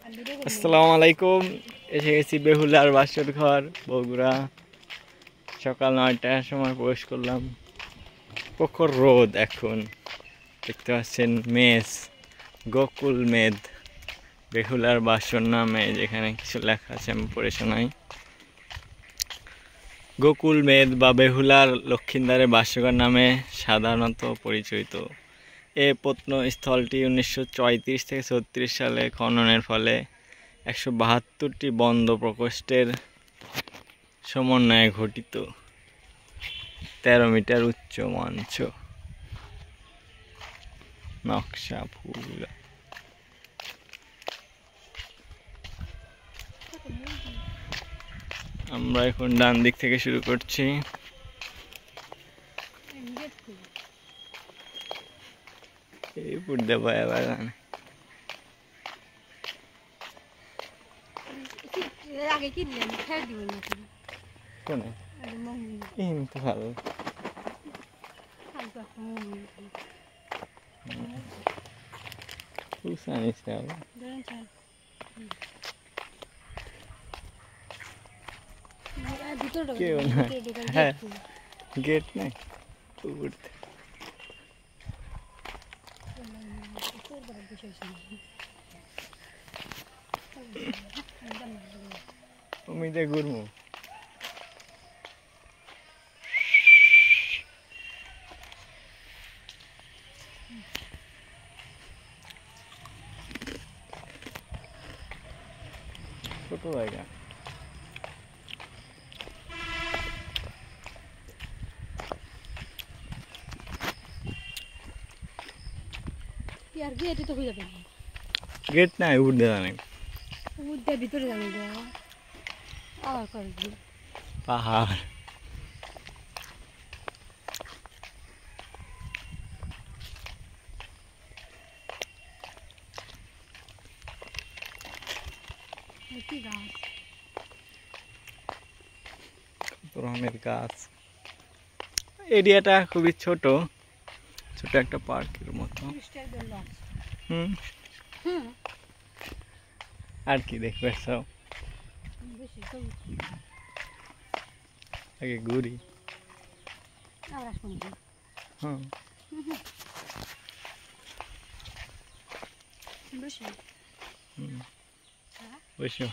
আসসালামু আলাইকুম। এসে গেছি বেহুলার বাসর ঘর বগুড়া। সকাল 9টার সময় প্রবেশ করলাম। প্রখর রোদ। এখন দেখতে পাচ্ছেন মেস, গোকুল মেদ বেহুলার বাসর নামে যেখানে কিছু লেখা আছে, আমি পড়ে শোনাই। গোকুল মেদ বা বেহুলার লক্ষিন্দারের বাসরঘর নামে সাধারণত পরিচিত। এই প্রত্নস্থলটি 1934 থেকে 36 সালে খননের ফলে 172টি বন্ধ প্রকোষ্ঠের সমন্বয়ে গঠিত। 13 মিটার উচ্চ মঞ্চ, নকশা ফুল। আমরা এখন ডান দিক থেকে শুরু করছি। এই পুড্ডা পায়া বাগান। আগে কিনলেন ফের দিবেন নাকি? কোনে? এই তো ভালো। জানিস না কেউ না। হ্যাঁ, গেট নাই উঠতে। উমিদে ঘুরমু। ছোট জায়গা। আর গেটে তো হয়ে যাবে। গেট নাই, উঠতে জানে। উঠতে ভিতরে যাবে আবার করবি পাহাড়। কি গাছ? কত রকমের গাছ। এরিয়াটা খুবই ছোট, ছোট একটা পার্কের মতো। হুম, আর কি দেখবে সব। আগে ঘুরি। হুম, বসো।